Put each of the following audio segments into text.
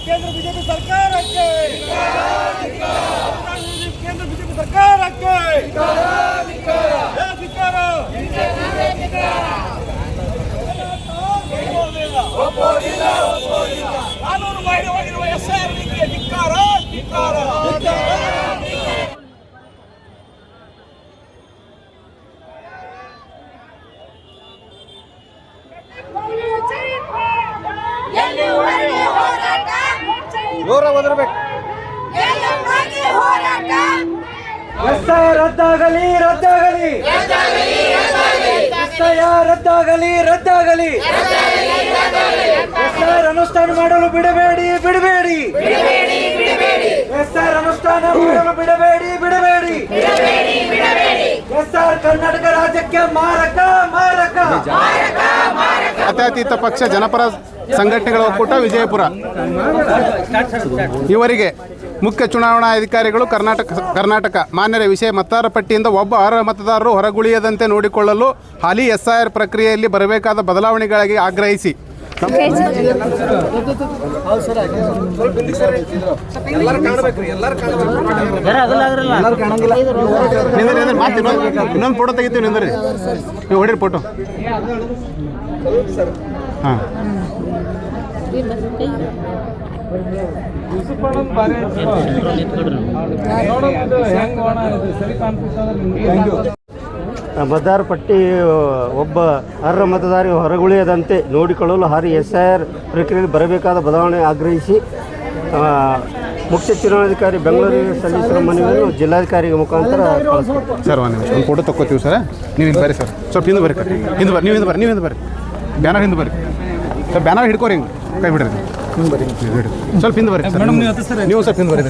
ಕೇಂದ್ರ ಬಿಜೆಪಿ ಸರ್ಕಾರಕ್ಕೆ ಕೇಂದ್ರ ಬಿಜೆಪಿ ಸರ್ಕಾರಕ್ಕೆ ಕಾನೂನು ಬಾಹಿರವಾಗಿರುವ ಎಸ್ಐಆರ್ಗೆ ಧಿಕ್ಕಾರ ಧಿಕ್ಕಾರ. ಎಸ್ಐಆರ್ ರದ್ದಾಗಲಿ ರದ್ದಾಗಲಿ ಎಸ್ಐಆರ್ ರದ್ದಾಗಲಿ ರದ್ದಾಗಲಿ ಎಸ್ಐಆರ್ ಅನುಷ್ಠಾನ ಮಾಡಲು ಬಿಡಬೇಡಿ ಬಿಡಬೇಡಿ ಎಸ್ಐಆರ್ ಅನುಷ್ಠಾನ ಮಾಡಲು ಬಿಡಬೇಡಿ ಬಿಡಬೇಡಿ ಎಸ್ಐಆರ್ ಕರ್ನಾಟಕ ರಾಜ್ಯಕ್ಕೆ ಮಾರಕ ಮಾರಕ. ಜಾತ್ಯತೀತ ಪಕ್ಷ ಜನಪರ ಸಂಘಟನೆಗಳ ಒಕ್ಕೂಟ ವಿಜಯಪುರ ಇವರಿಗೆ ಮುಖ್ಯ ಚುನಾವಣಾ ಅಧಿಕಾರಿಗಳು ಕರ್ನಾಟಕ ಮಾನ್ಯರ ವಿಷಯ ಮತದಾರ ಪಟ್ಟಿಯಿಂದ ಒಬ್ಬ ಅರ್ಹ ಮತದಾರರು ಹೊರಗುಳಿಯದಂತೆ ನೋಡಿಕೊಳ್ಳಲು ಹಾಲಿ ಎಸ್ಐಆರ್ ಪ್ರಕ್ರಿಯೆಯಲ್ಲಿ ಬರಬೇಕಾದ ಬದಲಾವಣೆಗಳಿಗೆ ಆಗ್ರಹಿಸಿ ಇನ್ನೊಂದು ಫೋಟೋ ತೆಗಿತೀವಿ ನಿಂದ್ರಿ ನೀವು ಹೊಡಿರಿ ಫೋಟೋ. ಹಾಂ ಮತದಾರ ಪಟ್ಟಿ ಒಬ್ಬ ಅರ್ಹ ಮತದಾರಿ ಹೊರಗುಳಿಯದಂತೆ ನೋಡಿಕೊಳ್ಳಲು ಹಾರಿ ಎಸ್ಐಆರ್ ಪ್ರಕ್ರಿಯೆಯಲ್ಲಿ ಬರಬೇಕಾದ ಬದಲಾವಣೆ ಆಗ್ರಹಿಸಿ ಮುಖ್ಯ ಚುನಾವಣಾಧಿಕಾರಿ ಬೆಂಗಳೂರಿಗೆ ಸಲ್ಲಿಸಿರುವ ಮನವಿಯನ್ನು ಜಿಲ್ಲಾಧಿಕಾರಿಗೆ ಮುಖಾಂತರ ಸರ್ ಒಂದು ನಿಮಿಷ ಒಂದು ಫೋಟೋ ತಗೋತೀವಿ ಸರ್. ನೀವು ಹಿಂದೆ ಬರ್ರಿ ಸರ್, ಸ್ವಲ್ಪ ಹಿಂದೆ ಬರ್ರಿ ಹಿಂದೆ ಬರ್ರಿ, ನೀವು ಹಿಂದೆ ಬರ್ರಿ, ನೀವು ಹಿಂದೆ ಬರ್ರಿ, ಬ್ಯಾನರ್ ಹಿಂದೆ ಬರ್ರಿ ಸರ್, ಬ್ಯಾನರ್ ಹಿಡ್ಕೋರಿ ಹಿಂಗೆ ಕೈ ಬಿಡ್ರಿ ಸ್ವಲ್ಪ ಹಿಂದೆ ಬರ್ರಿ ನೀವು ಸ್ವಲ್ಪ ಹಿಂದೆ ಬರ್ರಿ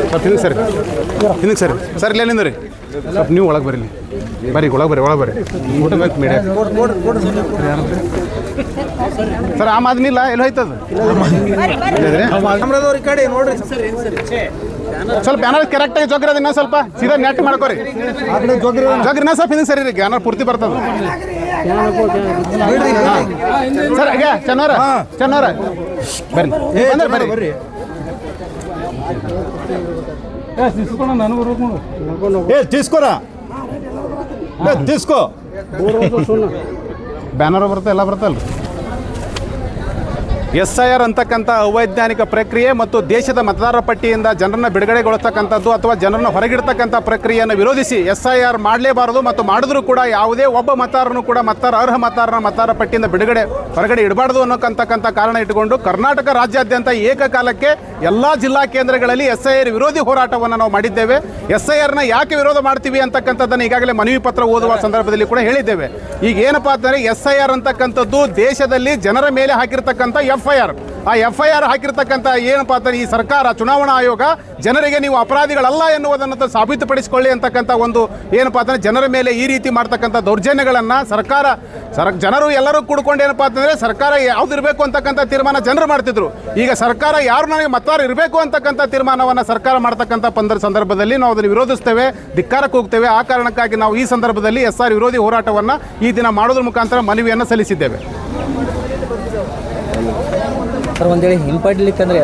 ಸ್ವಲ್ಪ ಹಿಂದೆ ಸರಿ ಹಿಂದಕ್ಕೆ ಸರಿ ಸರ್ ಇಲ್ಲೇ ನಿಂದ್ರಿ ಸ್ವಲ್ಪ ನೀವು ಒಳಗೆ ಬರ್ರಿ ಬರ್ರಿ ಒಳಗೆ ಬರ್ರಿ ಊಟ ಬೇಕು ಮೀಡಿಯಾ ಸರ್ ಆಮ್ ಆದ್ಮಿ ಇಲ್ಲ ಎಲ್ಲಿ ಹೋಯ್ತದ ಸ್ವಲ್ಪ ಬ್ಯಾನರ್ ಕರೆಕ್ಟಾಗಿ ಜೋಗಿರೋದು ಇನ್ನೂ ಸ್ವಲ್ಪ ಸೀದಾ ನೆಟ್ ಮಾಡ್ಕೋರಿ ಜೋಗ್ರಿನ ಸ್ವಲ್ಪ ಹಿಂದೆ ಸರಿ ರೀ ಬ್ಯಾನರ್ ಪೂರ್ತಿ ಬರ್ತದ ಸರ್ ಹಾಗೆ ಚೆನ್ನವರ ಬರ್ರಿ ಬರ್ರಿ తీసుకోరా తీసుకో ಬ್ಯಾನರ್ ಬರುತ್ತೆ ಎಲ್ಲ ಬರುತ್ತಲ್ಲ. ಎಸ್ಐಆರ್ ಅಂತಕ್ಕಂಥ ಅವೈಜ್ಞಾನಿಕ ಪ್ರಕ್ರಿಯೆ ಮತ್ತು ದೇಶದ ಮತದಾರರ ಪಟ್ಟಿಯಿಂದ ಜನರನ್ನು ಬಿಡುಗಡೆಗೊಳಿಸ್ತಕ್ಕಂಥದ್ದು ಅಥವಾ ಜನರನ್ನು ಹೊರಗಿಡ್ತಕ್ಕಂಥ ಪ್ರಕ್ರಿಯೆಯನ್ನು ವಿರೋಧಿಸಿ ಎಸ್ಐಆರ್ ಮಾಡಲೇಬಾರದು ಮತ್ತು ಮಾಡಿದ್ರೂ ಕೂಡ ಯಾವುದೇ ಒಬ್ಬ ಮತದಾರನು ಕೂಡ ಅರ್ಹ ಮತದಾರರ ಪಟ್ಟಿಯಿಂದ ಹೊರಗಡೆ ಇಡಬಾರ್ದು ಅನ್ನೋಕ್ಕಂತಕ್ಕಂಥ ಕಾರಣ ಇಟ್ಟುಕೊಂಡು ಕರ್ನಾಟಕ ರಾಜ್ಯಾದ್ಯಂತ ಏಕಕಾಲಕ್ಕೆ ಎಲ್ಲ ಜಿಲ್ಲಾ ಕೇಂದ್ರಗಳಲ್ಲಿ ಎಸ್ಐಆರ್ ವಿರೋಧಿ ಹೋರಾಟವನ್ನು ನಾವು ಮಾಡಿದ್ದೇವೆ. ಎಸ್ಐಆರ್ನ ಯಾಕೆ ವಿರೋಧ ಮಾಡ್ತೀವಿ ಅಂತಕ್ಕಂಥದ್ದನ್ನು ಈಗಾಗಲೇ ಮನವಿ ಪತ್ರ ಓದುವ ಸಂದರ್ಭದಲ್ಲಿ ಕೂಡ ಹೇಳಿದ್ದೇವೆ. ಈಗ ಏನಪ್ಪಾ ಅಂತಂದರೆ ಎಸ್ಐಆರ್ ಅಂತಕ್ಕಂಥದ್ದು ದೇಶದಲ್ಲಿ ಜನರ ಮೇಲೆ ಹಾಕಿರ್ತಕ್ಕಂಥ ಎಫ್ಐಆರ್. ಆ ಎಫ್ಐಆರ್ ಹಾಕಿರ್ತಕ್ಕಂಥ ಏನಪ್ಪಾ ಅಂತಂದ್ರೆ ಈ ಸರ್ಕಾರ ಚುನಾವಣಾ ಆಯೋಗ ಜನರಿಗೆ ನೀವು ಅಪರಾಧಿಗಳಲ್ಲ ಎನ್ನುವುದನ್ನು ಸಾಬೀತುಪಡಿಸಿಕೊಳ್ಳಿ ಅಂತಕ್ಕಂಥ ಒಂದು ಏನಪ್ಪಾ ಅಂತಂದ್ರೆ ಜನರ ಮೇಲೆ ಈ ರೀತಿ ಮಾಡ್ತಕ್ಕಂಥ ದೌರ್ಜನ್ಯಗಳನ್ನು ಜನರು ಎಲ್ಲರೂ ಕೂಡ್ಕೊಂಡು ಏನಪ್ಪಾ ಅಂತಂದ್ರೆ ಸರ್ಕಾರ ಯಾವ್ದಿರಬೇಕು ಅಂತಕ್ಕಂಥ ತೀರ್ಮಾನ ಜನರು ಮಾಡ್ತಿದ್ರು. ಈಗ ಸರ್ಕಾರ ಯಾರು ನನಗೆ ಮತದಾರ ಇರಬೇಕು ಅಂತಕ್ಕಂಥ ತೀರ್ಮಾನವನ್ನು ಸರ್ಕಾರ ಮಾಡ್ತಕ್ಕಂಥ ಸಂದರ್ಭದಲ್ಲಿ ನಾವು ಅದನ್ನು ವಿರೋಧಿಸ್ತೇವೆ, ಧಿಕ್ಕಾರಕ್ಕೆ ಹೋಗ್ತೇವೆ. ಆ ಕಾರಣಕ್ಕಾಗಿ ನಾವು ಈ ಸಂದರ್ಭದಲ್ಲಿ ಎಸ್ಐಆರ್ ವಿರೋಧಿ ಹೋರಾಟವನ್ನು ಈ ದಿನ ಮಾಡೋದ್ರ ಮುಖಾಂತರ ಮನವಿಯನ್ನು ಸಲ್ಲಿಸಿದ್ದೇವೆ. ಸರ್ ಒಂದೇಳಿ ಹಿಂಪಡಿಲಿಕ್ಕೆ ಅಂದರೆ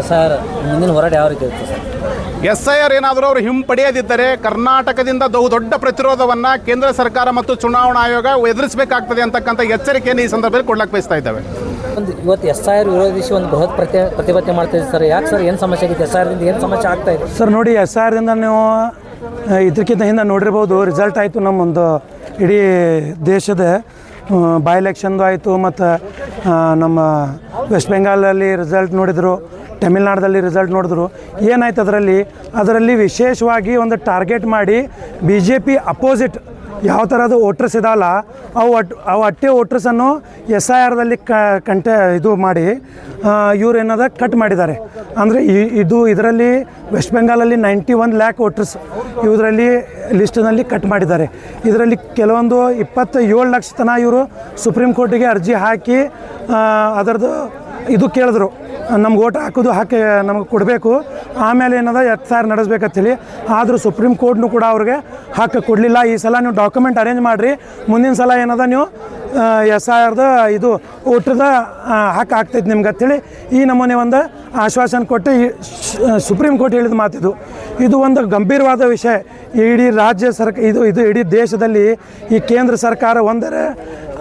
ಮುಂದಿನ ಹೋರಾಟ ಯಾವ ರೀತಿ ಇರುತ್ತೆ ಸರ್? ಎಸ್ಐಆರ್ ಏನಾದರೂ ಅವರು ಹಿಂಪಡೆಯದಿದ್ದರೆ ಕರ್ನಾಟಕದಿಂದ ದೊಡ್ಡ ಪ್ರತಿರೋಧವನ್ನು ಕೇಂದ್ರ ಸರ್ಕಾರ ಮತ್ತು ಚುನಾವಣಾ ಆಯೋಗ ಎದುರಿಸಬೇಕಾಗ್ತದೆ ಅಂತಕ್ಕಂಥ ಎಚ್ಚರಿಕೆಯನ್ನು ಈ ಸಂದರ್ಭದಲ್ಲಿ ಕೊಡ್ಲಿಕ್ಕೆ ಬಯಸ್ತಾ ಇದ್ದಾವೆ. ಇವತ್ತು ಎಸ್ಐಆರ್ ವಿರೋಧಿಸಿ ಒಂದು ಬೃಹತ್ ಪ್ರತಿಭಟನೆ ಮಾಡ್ತಿದ್ದೀವಿ ಸರ್. ಯಾಕೆ ಸರ್, ಏನು ಸಮಸ್ಯೆ ಆಗಿದೆ? ಎಸ್ಐಆರ್ದಿಂದ ಏನು ಸಮಸ್ಯೆ ಆಗ್ತಾ ಇದೆ ಸರ್? ನೋಡಿ, ಎಸ್ಐಆರ್ದಿಂದ ನೀವು ಇದಕ್ಕಿಂತ ಹಿಂದೆ ನೋಡಿರ್ಬೋದು, ರಿಸಲ್ಟ್ ಆಯಿತು ನಮ್ಮೊಂದು ಇಡೀ ದೇಶದ ಬೈ ಎಲೆಕ್ಷನ್ದು ಆಯಿತು, ಮತ್ತು ನಮ್ಮ ವೆಸ್ಟ್ ಬೆಂಗಾಲಲ್ಲಿ ರಿಸಲ್ಟ್ ನೋಡಿದರು, ತಮಿಳ್ನಾಡಲ್ಲಿ ರಿಸಲ್ಟ್ ನೋಡಿದ್ರು. ಏನಾಯ್ತು ಅದರಲ್ಲಿ ವಿಶೇಷವಾಗಿ ಒಂದು ಟಾರ್ಗೆಟ್ ಮಾಡಿ BJP ಅಪೋಸಿಟ್ ಯಾವ ಥರದ ವೋಟ್ರಸ್ ಇದಾವಲ್ಲ ಅವು ಅಟ್ಟೆ ವೋಟ್ರಸನ್ನು SIRದಲ್ಲಿ ಇದು ಮಾಡಿ ಇವ್ರು ಏನದ ಕಟ್ ಮಾಡಿದ್ದಾರೆ. ಅಂದರೆ ಇದರಲ್ಲಿ ವೆಸ್ಟ್ ಬೆಂಗಾಲಲ್ಲಿ 91 ಲ್ಯಾಕ್ ವೋಟ್ರಸ್ ಇದರಲ್ಲಿ ಲಿಸ್ಟ್ನಲ್ಲಿ ಕಟ್ ಮಾಡಿದ್ದಾರೆ. ಇದರಲ್ಲಿ ಕೆಲವೊಂದು 27 ಲಕ್ಷ ತನಕ ಇವರು ಸುಪ್ರೀಂ ಕೋರ್ಟಿಗೆ ಅರ್ಜಿ ಹಾಕಿ ಅದರದ್ದು ಇದು ಕೇಳಿದ್ರು, ನಮ್ಗೆ ಓಟ್ ಹಾಕಿ ನಮಗೆ ಕೊಡಬೇಕು, ಆಮೇಲೆ ಏನದ SIR ನಡೆಸ್ಬೇಕಂತೇಳಿ. ಆದರೂ ಸುಪ್ರೀಂ ಕೋರ್ಟ್ನು ಕೂಡ ಅವ್ರಿಗೆ ಹಕ್ಕು ಕೊಡಲಿಲ್ಲ. ಈ ಸಲ ನೀವು ಡಾಕ್ಯುಮೆಂಟ್ ಅರೇಂಜ್ ಮಾಡಿರಿ, ಮುಂದಿನ ಸಲ ಏನದ ನೀವು SIRದ ಇದು ಓಟ್ರದ ಹಕ್ಕು ಆಗ್ತೈತೆ ನಿಮ್ಗೆ ಅಂತೇಳಿ ಈ ನಮೂನೆ ಒಂದು ಆಶ್ವಾಸನೆ ಕೊಟ್ಟು ಸುಪ್ರೀಂ ಕೋರ್ಟ್ ಹೇಳಿದ ಮಾತಿದು. ಇದು ಒಂದು ಗಂಭೀರವಾದ ವಿಷಯ. ಇಡೀ ರಾಜ್ಯ ಇದು ಇಡೀ ದೇಶದಲ್ಲಿ ಈ ಕೇಂದ್ರ ಸರ್ಕಾರ ಒಂದರೆ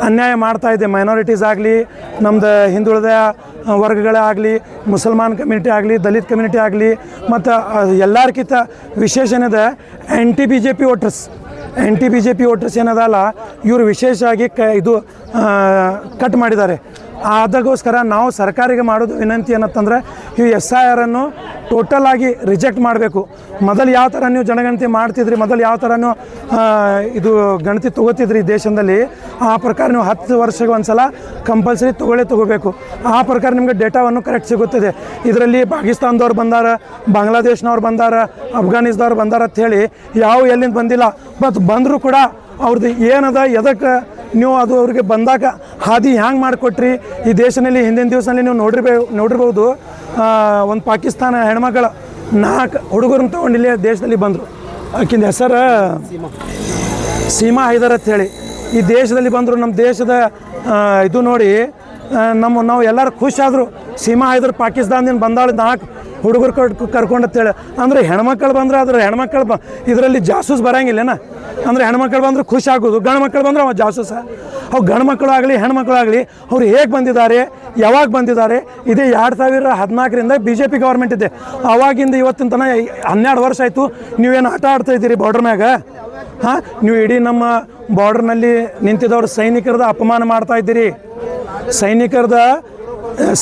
ಅನ್ಯಾಯ ಮಾಡ್ತಾ ಇದೆ. ಮೈನಾರಿಟೀಸ್ ಆಗಲಿ, ನಮ್ಮದು ಹಿಂದುಳಿದ ವರ್ಗಗಳೇ ಆಗಲಿ, ಮುಸಲ್ಮಾನ್ ಕಮ್ಯುನಿಟಿ ಆಗಲಿ, ದಲಿತ ಕಮ್ಯುನಿಟಿ ಆಗಲಿ, ಮತ್ತು ಎಲ್ಲರಿಗಿಂತ ವಿಶೇಷ ಏನಿದೆ ಆ್ಯಂಟಿ BJP ವೋಟರ್ಸ್ ಏನದಲ್ಲ, ಇವರು ವಿಶೇಷವಾಗಿ ಇದು ಕಟ್ ಮಾಡಿದ್ದಾರೆ. ಅದಕ್ಕೋಸ್ಕರ ನಾವು ಸರ್ಕಾರಿಗೆ ಮಾಡೋದು ವಿನಂತಿ ಏನಂತಂದರೆ ಈ SIRನ್ನು ಟೋಟಲ್ ಆಗಿ ರಿಜೆಕ್ಟ್ ಮಾಡಬೇಕು. ಮೊದಲು ಯಾವ ಥರ ನೀವು ಜನಗಣತಿ ಮಾಡ್ತಿದ್ರಿ, ಮೊದಲು ಯಾವ ಥರ ನೀವು ಇದು ಗಣತಿ ತೊಗೋತಿದ್ರಿ ದೇಶದಲ್ಲಿ, ಆ ಪ್ರಕಾರ ನೀವು 10 ವರ್ಷಕ್ಕೆ ಒಂದು ಸಲ ಕಂಪಲ್ಸರಿ ತೊಗೋಬೇಕು. ಆ ಪ್ರಕಾರ ನಿಮಗೆ ಡೇಟಾವನ್ನು ಕರೆಕ್ಟ್ ಸಿಗುತ್ತದೆ. ಇದರಲ್ಲಿ ಪಾಕಿಸ್ತಾನದವ್ರು ಬಂದಾರ, ಬಾಂಗ್ಲಾದೇಶ್ನವ್ರು ಬಂದಾರ, ಅಫ್ಘಾನಿಸ್ತಾನದವ್ರು ಬಂದಾರ ಅಂಥೇಳಿ ಎಲ್ಲಿಂದ ಬಂದಿಲ್ಲ. ಬಟ್ ಬಂದರೂ ಕೂಡ ಅವ್ರದ್ದು ಏನದ ಎದಕ್ಕೆ ನೀವು ಅದು ಅವ್ರಿಗೆ ಬಂದಾಗ ಹಾದಿ ಹ್ಯಾಂಗೆ ಮಾಡಿಕೊಟ್ರಿ. ಈ ದೇಶದಲ್ಲಿ ಹಿಂದಿನ ದಿವಸದಲ್ಲಿ ನೀವು ನೋಡಿರ್ಬೋದು, ಒಂದು ಪಾಕಿಸ್ತಾನ ಹೆಣ್ಮಕ್ಳು 4 ಹುಡುಗರನ್ನ ತೊಗೊಂಡು ಇಲ್ಲಿ ದೇಶದಲ್ಲಿ ಬಂದರು. ಆಕಿಂದ ಹೆಸರು ಸೀಮಾ ಹೈದರ್ ಅಂಥೇಳಿ. ಈ ದೇಶದಲ್ಲಿ ಬಂದರು. ನಮ್ಮ ದೇಶದ ಇದು ನೋಡಿ ನಾವು ಎಲ್ಲರೂ ಖುಷಿಯಾದರು. ಸೀಮಾ ಹೈದರ್ ಪಾಕಿಸ್ತಾನದಿಂದ ಬಂದಾಳು 4 ಹುಡುಗರು ಕರ್ಕೊಂಡು ಅಂತೇಳಿ. ಅಂದರೆ ಹೆಣ್ಮಕ್ಳು ಬಂದ್ರೆ ಅದ್ರ ಹೆಣ್ಮಕ್ಳು ಇದರಲ್ಲಿ ಜಾಸೂಸ್ ಬರೋಂಗಿಲ್ಲನ. ಅಂದರೆ ಹೆಣ್ಮಕ್ಳು ಬಂದ್ರೆ ಖುಷಿ ಆಗೋದು, ಗಂಡು ಮಕ್ಕಳು ಬಂದ್ರೆ ಅವ ಜಾಸೂಸ. ಅವು ಗಂಡು ಮಕ್ಕಳು ಆಗಲಿ ಹೆಣ್ಮಕ್ಳು ಆಗಲಿ ಅವ್ರು ಹೇಗೆ ಬಂದಿದ್ದಾರೆ, ಯಾವಾಗ ಬಂದಿದ್ದಾರೆ, ಇದೇ 2014ರಿಂದ BJP ಗೌರ್ಮೆಂಟ್ ಇದೆ. ಅವಾಗಿಂದ ಇವತ್ತಿನ ತನಕ 12 ವರ್ಷ ಆಯಿತು. ನೀವೇನು ಆಟ ಆಡ್ತಾ ಇದ್ದೀರಿ ಬಾರ್ಡ್ರ್ ಮ್ಯಾಗ? ನೀವು ಇಡೀ ನಮ್ಮ ಬಾರ್ಡ್ರ್ನಲ್ಲಿ ನಿಂತಿದ್ದವ್ರು ಸೈನಿಕರದ ಅಪಮಾನ ಮಾಡ್ತಾ ಇದ್ದೀರಿ. ಸೈನಿಕರದ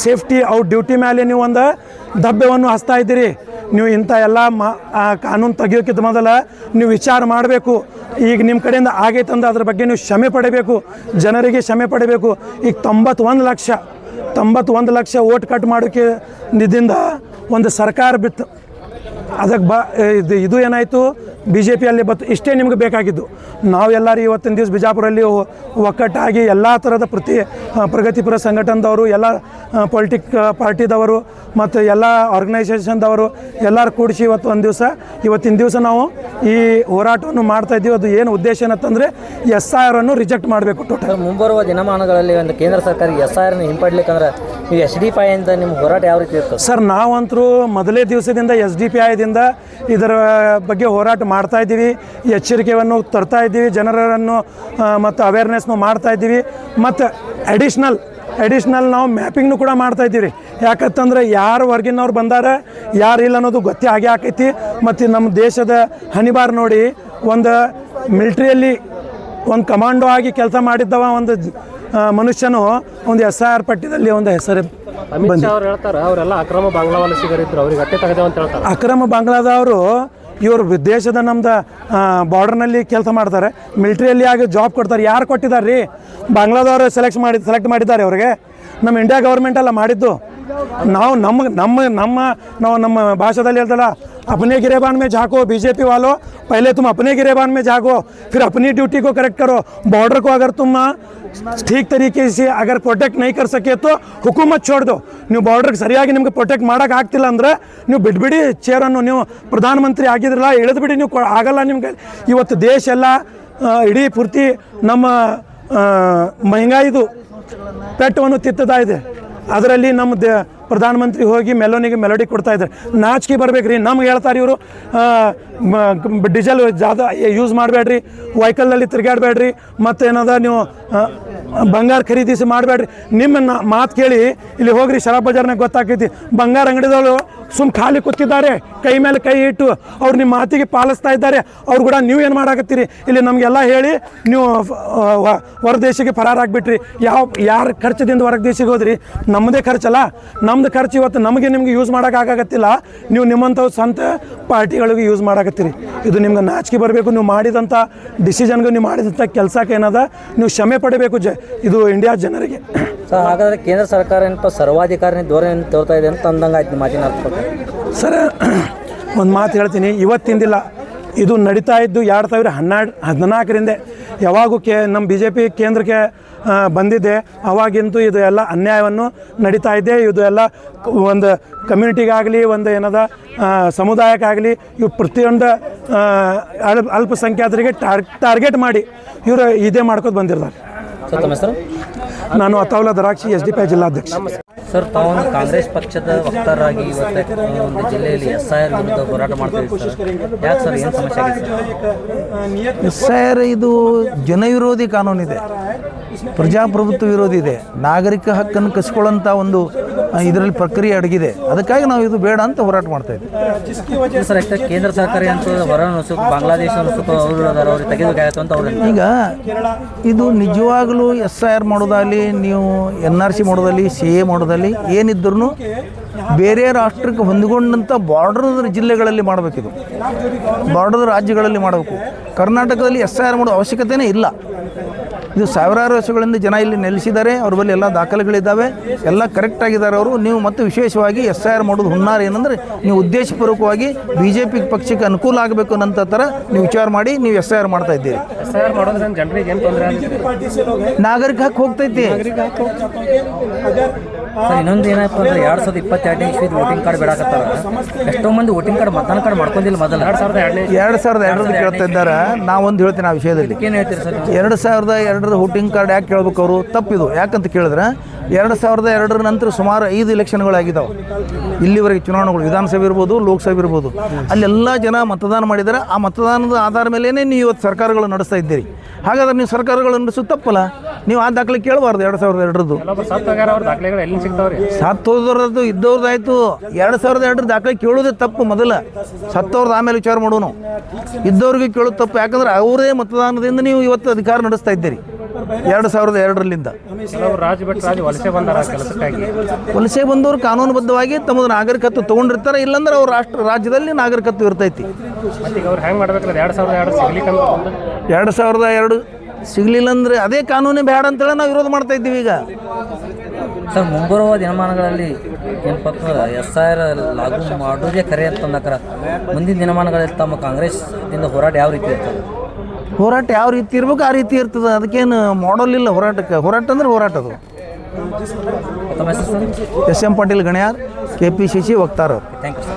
ಸೇಫ್ಟಿ ಅವ್ರ ಡ್ಯೂಟಿ ಮೇಲೆ ನೀವು ಒಂದು ದಬ್ಬೆಯನ್ನು ಹಚ್ತಾ ಇದ್ದೀರಿ. ನೀವು ಇಂಥ ಎಲ್ಲ ಕಾನೂನು ತೆಗಿಯೋಕ್ಕಿಂತ ಮೊದಲು ನೀವು ವಿಚಾರ ಮಾಡಬೇಕು. ಈಗ ನಿಮ್ಮ ಕಡೆಯಿಂದ ಆಗೈತಂದು ಅದ್ರ ಬಗ್ಗೆ ನೀವು ಕ್ಷಮೆ ಪಡಿಬೇಕು, ಜನರಿಗೆ ಕ್ಷಮೆ ಪಡಿಬೇಕು. ಈಗ 91 ಲಕ್ಷ ಓಟ್ ಕಟ್ ಮಾಡೋಕ್ಕೆ ನಿದಿಂದ ಒಂದು ಸರ್ಕಾರ ಬಿತ್ತು. ಅದಕ್ಕೆ ಇದು ಏನಾಯಿತು, BJPಯಲ್ಲಿ ಬತ್ತು. ಇಷ್ಟೇ ನಿಮ್ಗೆ ಬೇಕಾಗಿದ್ದು. ನಾವೆಲ್ಲರೂ ಇವತ್ತಿನ ದಿವಸ ಬಿಜಾಪುರಲ್ಲಿ ಒಕ್ಕಟ್ಟಾಗಿ ಎಲ್ಲ ಥರದ ಪ್ರಗತಿಪರ ಸಂಘಟನೆದವರು, ಎಲ್ಲ ಪಾರ್ಟಿದವರು ಮತ್ತು ಎಲ್ಲ ಆರ್ಗನೈಸೇಷನ್ದವರು ಎಲ್ಲರೂ ಕೂಡಿಸಿ ಇವತ್ತಿನ ದಿವಸ ನಾವು ಈ ಹೋರಾಟವನ್ನು ಮಾಡ್ತಾಯಿದ್ದೀವಿ. ಅದು ಏನು ಉದ್ದೇಶ ಏನಂತಂದರೆ SIRನ್ನು ರಿಜೆಕ್ಟ್ ಮಾಡಬೇಕು ಟೋಟಲ್. ಮುಂಬರುವ ದಿನಮಾನಗಳಲ್ಲಿ ಒಂದು ಕೇಂದ್ರ ಸರ್ಕಾರ SIRನ ಹಿಂಪಡ್ಲಿಕ್ಕಂದ್ರೆ ನೀವು SDPI ಇಂದ ನಿಮ್ಮ ಹೋರಾಟ ಯಾವ ರೀತಿ ಇರ್ತದೆ ಸರ್? ನಾವಂತರೂ ಮೊದಲೇ ದಿವಸದಿಂದ SDPIದಿಂದ ಇದರ ಬಗ್ಗೆ ಹೋರಾಟ ಮಾಡ್ತಾ ಇದ್ದೀವಿ. ಎಚ್ಚರಿಕೆಯನ್ನು ತರ್ತಾ ಇದ್ದೀವಿ, ಜನರನ್ನು ಮತ್ತು ಅವೇರ್ನೆಸ್ನು ಮಾಡ್ತಾ ಇದ್ದೀವಿ. ಮತ್ತು ಅಡಿಷ್ನಲ್ ನಾವು ಮ್ಯಾಪಿಂಗ್ನು ಕೂಡ ಮಾಡ್ತಾ ಇದ್ದೀವಿ. ಯಾಕಂತಂದ್ರೆ ಯಾರು ಹೊರಗಿನವ್ರು ಬಂದಾರ ಯಾರು ಇಲ್ಲ ಅನ್ನೋದು ಗೊತ್ತೇ ಆಗೇ ಆಕೈತಿ. ಮತ್ತು ನಮ್ಮ ದೇಶದ ಹನಿಬಾರ್ ನೋಡಿ, ಒಂದು ಮಿಲ್ಟ್ರಿಯಲ್ಲಿ ಒಂದು ಕಮಾಂಡೋ ಆಗಿ ಕೆಲಸ ಮಾಡಿದ್ದವ ಒಂದು ಮನುಷ್ಯನು ಒಂದು SIR ಪಟ್ಟಿದಲ್ಲಿ ಒಂದು ಹೆಸರು ಹೇಳ್ತಾರೆ. ಅವರೆಲ್ಲ ಅಕ್ರಮ ಬಾಂಗ್ಲಾ ವಲಸಿಗರಿದ್ರು, ಅವ್ರಿಗೆ ಅಟ್ಟೆ ತೆಗೆದೇವ ಅಂತ ಹೇಳ್ತಾರೆ. ಅಕ್ರಮ ಬಾಂಗ್ಲಾದವರು ಇವರು ದೇಶದ ನಮ್ಮದು ಬಾರ್ಡರ್ನಲ್ಲಿ ಕೆಲಸ ಮಾಡ್ತಾರೆ, ಮಿಲ್ಟ್ರಿಯಲ್ಲಿ ಆಗಿ ಜಾಬ್ ಕೊಡ್ತಾರೆ. ಯಾರು ಕೊಟ್ಟಿದ್ದಾರೆ ರೀ? ಬಾಂಗ್ಲಾದವರು ಸೆಲೆಕ್ಟ್ ಮಾಡಿದ್ದಾರೆ ಅವ್ರಿಗೆ. ನಮ್ಮ ಇಂಡಿಯಾ ಗೌರ್ಮೆಂಟೆಲ್ಲ ಮಾಡಿದ್ದು. ನಾವು ನಮ್ಮ ಭಾಷೆದಲ್ಲಿ ಹೇಳ್ತಲ್ಲ, अपने गिरेबान में झाँको BJP वालों, पहले तुम अपने गिरेबान में झाँको, फिर अपनी ड्यूटी को करेक्ट करो. बॉर्डर को अगर तुम ठीक तरीके से अगर प्रोटेक्ट नहीं कर सके तो हुकूमत छोड़ दो. ನೀವು ಬಾರ್ಡರ್ಗೆ ಸರಿಯಾಗಿ ನಿಮ್ಗೆ ಪ್ರೊಟೆಕ್ಟ್ ಮಾಡೋಕೆ ಆಗ್ತಿಲ್ಲ ಅಂದರೆ ನೀವು ಬಿಟ್ಬಿಡಿ ಚೇರನ್ನು. ನೀವು ಪ್ರಧಾನಮಂತ್ರಿ ಆಗಿದ್ರಲ್ಲ, ಇಳಿದ್ಬಿಡಿ. ನೀವು ಆಗಲ್ಲ ನಿಮ್ಗೆ. ಇವತ್ತು ದೇಶ ಎಲ್ಲ ಇಡೀ ಪೂರ್ತಿ ನಮ್ಮ ಮಹಂಗಾಯಿದು ಪೆಟ್ಟವನ್ನು ತಿತ್ತುತ್ತಾ ಇದೆ. ಅದರಲ್ಲಿ ನಮ್ಮ ಪ್ರಧಾನಮಂತ್ರಿ ಹೋಗಿ ಮೆಲೋಡಿ ಕೊಡ್ತಾ ಇದ್ದಾರೆ. ನಾಚಿಕೆ ಬರ್ಬೇಕು ರೀ. ನಮ್ಗೆ ಹೇಳ್ತಾರೆ ಇವರು ಡೀಸೆಲ್ ಜಾದ ಯೂಸ್ ಮಾಡಬೇಡ್ರಿ, ವೆಹಿಕಲ್ನಲ್ಲಿ ತಿರುಗಾಡಬೇಡ್ರಿ, ಮತ್ತೇನದ ನೀವು ಬಂಗಾರ ಖರೀದಿಸಿ ಮಾಡಬೇಡ್ರಿ. ನಿಮ್ಮ ಮಾತು ಕೇಳಿ ಇಲ್ಲಿ ಹೋಗ್ರಿ ಶರಾಬ್ ಬಜಾರ್ನಾಗ ಗೊತ್ತಾಕೈತಿ. ಬಂಗಾರ ಅಂಗಡಿದವರು ಖಾಲಿ ಕೂತಿದ್ದಾರೆ, ಕೈ ಮೇಲೆ ಕೈ ಇಟ್ಟು ಅವ್ರು ನಿಮ್ಮ ಮಾತಿಗೆ ಪಾಲಿಸ್ತಾ ಇದ್ದಾರೆ. ಅವ್ರು ಕೂಡ ನೀವು ಏನು ಮಾಡಾಕತ್ತೀರಿ? ಇಲ್ಲಿ ನಮಗೆಲ್ಲ ಹೇಳಿ ನೀವು ಹೊರ ದೇಶಕ್ಕೆ ಫರಾರಾಗ್ಬಿಟ್ರಿ. ಯಾರ ಖರ್ಚದಿಂದ ಹೊರಗೆ ದೇಶಕ್ಕೆ ಹೋದ್ರಿ? ನಮ್ಮದೇ ಖರ್ಚಲ್ಲ. ನಮ್ದು ಖರ್ಚು ಇವತ್ತು ನಿಮಗೆ ಯೂಸ್ ಮಾಡೋಕ್ಕಾಗತ್ತಿಲ್ಲ. ನೀವು ನಿಮ್ಮಂಥವು ಸ್ವಂತ ಪಾರ್ಟಿಗಳಿಗೆ ಯೂಸ್ ಮಾಡಾಕತ್ತೀರಿ. ಇದು ನಿಮ್ಗೆ ನಾಚಿಕೆ ಬರಬೇಕು. ನೀವು ಮಾಡಿದಂಥ ಡಿಸಿಷನ್ಗೆ, ನೀವು ಮಾಡಿದಂಥ ಕೆಲಸಕ್ಕೆ ಏನದ ನೀವು ಕ್ಷಮೆ ಪಡಬೇಕು ಇದು ಇಂಡಿಯಾ ಜನರಿಗೆ. ಸರ್, ಹಾಗಾದರೆ ಕೇಂದ್ರ ಸರ್ಕಾರ ಏನಪ್ಪ ಸರ್ವಾಧಿಕಾರಿ ಧೋರಣೆ ತೋರ್ತಾ ಇದೆ ಅಂತ ಅಂದಂಗೆ ಆಯ್ತು ಮಾತಿನ ಅರ್ಥ. ಸರ್, ಒಂದು ಮಾತು ಹೇಳ್ತೀನಿ. ಇವತ್ತಿಂದಿಲ್ಲ, ಇದು ನಡೀತಾ ಇದ್ದು 2014ರಿಂದ ಯಾವಾಗೂ ನಮ್ಮ ಬಿ ಜೆ ಪಿ ಕೇಂದ್ರಕ್ಕೆ ಬಂದಿದೆ ಅವಾಗಿಂತೂ ಇದು ಎಲ್ಲ ಅನ್ಯಾಯವನ್ನು ನಡೀತಾ ಇದೆ. ಇದು ಎಲ್ಲ ಒಂದು ಕಮ್ಯುನಿಟಿಗಾಗಲಿ ಒಂದು ಏನದ ಸಮುದಾಯಕ್ಕಾಗಲಿ ಇವು ಪ್ರತಿಯೊಂದು ಅಲ್ಪಸಂಖ್ಯಾತರಿಗೆ ಟಾರ್ಗೆಟ್ ಮಾಡಿ ಇವರು ಇದೇ ಮಾಡ್ಕೊಂಡು ಬಂದಿರ್ತಾರೆ. ಸರ್ ತಮ್ಮ ಹೆಸರು? ನಾನು ಅತಾವುಲ್ಲಾ ದರಾಕ್ಷಿ SDPI ಜಿಲ್ಲಾಧ್ಯಕ್ಷ. ಸರ್ ತಾವು ಕಾಂಗ್ರೆಸ್ ಪಕ್ಷದ ವಕ್ತಾರರಾಗಿ ಇವತ್ತು ಒಂದು ಜಿಲ್ಲೆಯಲ್ಲಿ SIR ವಿರುದ್ಧ ಹೋರಾಟ ಮಾಡ್ತಾ ಇದ್ದೀರಿ ಸರ್. ಯಾಕೆ ಸರ್, ಏನು ಸಮಸ್ಯೆ ಆಗಿದೆ ಸರ್? SIR ಇದು ಜನವಿರೋಧಿ ಕಾನೂನಿದೆ, ಪ್ರಜಾಪ್ರಭುತ್ವ ವಿರೋಧಿ ಇದೆ, ನಾಗರಿಕ ಹಕ್ಕನ್ನು ಕಸಿಕೊಳ್ಳೋಂಥ ಒಂದು ಇದರಲ್ಲಿ ಪ್ರಕ್ರಿಯೆ ಅಡಗಿದೆ. ಅದಕ್ಕಾಗಿ ನಾವು ಇದು ಬೇಡ ಅಂತ ಹೋರಾಟ ಮಾಡ್ತಾ ಇದ್ದೀವಿ ಸರ್. ಯಾಕೆ ಕೇಂದ್ರ ಸರ್ಕಾರಿ ಅಂತ ಹೊರ ನುಸುಕು ಬಾಂಗ್ಲಾದೇಶ ನುಸುಕು ಅವ್ರಿಗೆ ತೆಗೆದುಕಾಯ್ತು ಅಂತ ಅವ್ರು ಈಗ ಇದು ನಿಜವಾಗಲೂ SIR ಮಾಡೋದಾಗಲಿ, ನೀವು NRC ಮಾಡೋದಲ್ಲಿ, CA ಮಾಡೋದಲ್ಲಿ ಏನಿದ್ರೂ ಬೇರೆ ರಾಷ್ಟ್ರಕ್ಕೆ ಹೊಂದಿಕೊಂಡಂಥ ಬಾರ್ಡರ್ ಜಿಲ್ಲೆಗಳಲ್ಲಿ ಮಾಡಬೇಕಿದು, ಬಾರ್ಡರ್ ರಾಜ್ಯಗಳಲ್ಲಿ ಮಾಡಬೇಕು. ಕರ್ನಾಟಕದಲ್ಲಿ SIR ಮಾಡೋ ಅವಶ್ಯಕತೆಯೇ ಇಲ್ಲ. ಇದು ಸಾವಿರಾರು ವರ್ಷಗಳಿಂದ ಜನ ಇಲ್ಲಿ ನೆಲೆಸಿದ್ದಾರೆ, ಅವ್ರ ಬಳಿ ಎಲ್ಲ ದಾಖಲೆಗಳಿದ್ದಾವೆ, ಎಲ್ಲ ಕರೆಕ್ಟ್ ಆಗಿದ್ದಾರೆ ಅವರು. ನೀವು ಮತ್ತು ವಿಶೇಷವಾಗಿ SIR ಮಾಡೋದು ಹುನ್ನಾರ ಏನಂದರೆ ನೀವು ಉದ್ದೇಶಪೂರ್ವಕವಾಗಿ BJP ಪಕ್ಷಕ್ಕೆ ಅನುಕೂಲ ಆಗಬೇಕು ಅನ್ನೋ ಥರ ನೀವು ವಿಚಾರ ಮಾಡಿ ನೀವು SIR ಮಾಡ್ತಾ ಇದ್ದೀರಿ. SIR ಮಾಡೋದ್ರಿಂದ ಜನರಿಗೆ ಏನು ತೊಂದರೆ ಆಗುತ್ತೆ? ನಾಗರಿಕ ಹಕ್ಕು ಹೋಗ್ತೈತಿ. ಸರ್ ಇನ್ನೊಂದು ಏನಪ್ಪ ಅಂದ್ರೆ 2022 ಇಸ್ವಿದು ವೋಟಿಂಗ್ ಕಾರ್ಡ್ ಬೇಡಾಕತ್ತಾರ. ಎಷ್ಟೋ ಮಂದಿ ವೋಟಿಂಗ್ ಕಾರ್ಡ್ ಮತದಾನ ಕಾರ್ಡ್ ಮಾಡ್ಕೊಂಡಿಲ್ಲ ಮೊದಲು 2002 ಕೇಳ್ತಾ ಇದ್ದಾರೆ. ನಾವೊಂದು ಹೇಳ್ತೀನಿ ಆ ವಿಷಯದಲ್ಲಿ. ಏನು ಹೇಳ್ತೀರಿ ಸರ್? 2002 ವೋಟಿಂಗ್ ಕಾರ್ಡ್ ಯಾಕೆ ಕೇಳ್ಬೇಕು ಅವರು? ತಪ್ಪಿದು. ಯಾಕಂತ ಕೇಳಿದ್ರೆ 2002 ನಂತರ ಸುಮಾರು 5 ಎಲೆಕ್ಷನ್ಗಳಾಗಿದ್ದಾವೆ ಇಲ್ಲಿವರೆಗೆ, ಚುನಾವಣೆಗಳು ವಿಧಾನಸಭೆ ಇರ್ಬೋದು, ಲೋಕಸಭೆ ಇರ್ಬೋದು. ಅಲ್ಲೆಲ್ಲ ಜನ ಮತದಾನ ಮಾಡಿದ್ದಾರೆ. ಆ ಮತದಾನದ ಆಧಾರ ಮೇಲೇ ನೀವು ಇವತ್ತು ಸರ್ಕಾರಗಳು ನಡೆಸ್ತಾ ಇದ್ದೀರಿ. ಹಾಗಾದ್ರೆ ನೀವು ಸರ್ಕಾರಗಳು ನಡೆಸೋದು ತಪ್ಪಲ್ಲ. ನೀವು ಆ ದಾಖಲೆ ಕೇಳಬಾರ್ದು. 2002 ಸತ್ತೋದ್ರದ್ದು ಇದ್ದವ್ರದ್ದಾಯ್ತು. 2002 ದಾಖಲೆ ಕೇಳೋದೇ ತಪ್ಪು. ಮೊದಲ ಸತ್ತವ್ರದ್ದು ಆಮೇಲೆ ವಿಚಾರ ಮಾಡೋನು. ಇದ್ದವ್ರಿಗೆ ಕೇಳೋದು ತಪ್ಪು. ಯಾಕಂದ್ರೆ ಅವರೇ ಮತದಾನದಿಂದ ನೀವು ಇವತ್ತು ಅಧಿಕಾರ ನಡೆಸ್ತಾ ಇದ್ದೀರಿ 2002ರಿಂದ. ವಲಸೆ ಬಂದವರು ಕಾನೂನುಬದ್ಧವಾಗಿ ತಮ್ಮದು ನಾಗರಿಕತ್ವ ತೊಗೊಂಡಿರ್ತಾರೆ. ಇಲ್ಲಾಂದ್ರೆ ಅವ್ರ ರಾಜ್ಯದಲ್ಲಿ ನಾಗರಿಕತ್ವ ಇರ್ತೈತಿ. 2002 ಸಿಗಲಿಲ್ಲ ಅಂದರೆ ಅದೇ ಕಾನೂನೇ ಬೇಡ ಅಂತೇಳಿ ನಾವು ವಿರೋಧ ಮಾಡ್ತಾ ಇದ್ದೀವಿ ಈಗ. ಸರ್ ಮುಂಬರುವ ದಿನಮಾನಗಳಲ್ಲಿ ಏನಪ್ಪ SIR ಲಾಗು ಮಾಡೋದೇ ಕರೆ ಅಂತಂದಕ್ರ ಮುಂದಿನ ದಿನಮಾನಗಳಲ್ಲಿ ತಮ್ಮ ಕಾಂಗ್ರೆಸ್ದಿಂದ ಹೋರಾಟ ಯಾವ ರೀತಿ ಇರ್ತದೆ? ಹೋರಾಟ ಯಾವ ರೀತಿ ಇರ್ಬೇಕು ಆ ರೀತಿ ಇರ್ತದೆ. ಅದಕ್ಕೇನು ಮಾಡಲ್ ಇಲ್ಲ ಹೋರಾಟಕ್ಕೆ. ಹೋರಾಟ ಅಂದ್ರೆ ಹೋರಾಟ ಅದು. ತಮ್ಮ ಹೆಸರು sir? SM Patil Ganyar, KPCC ವಕ್ತಾರರು. Thank you sir.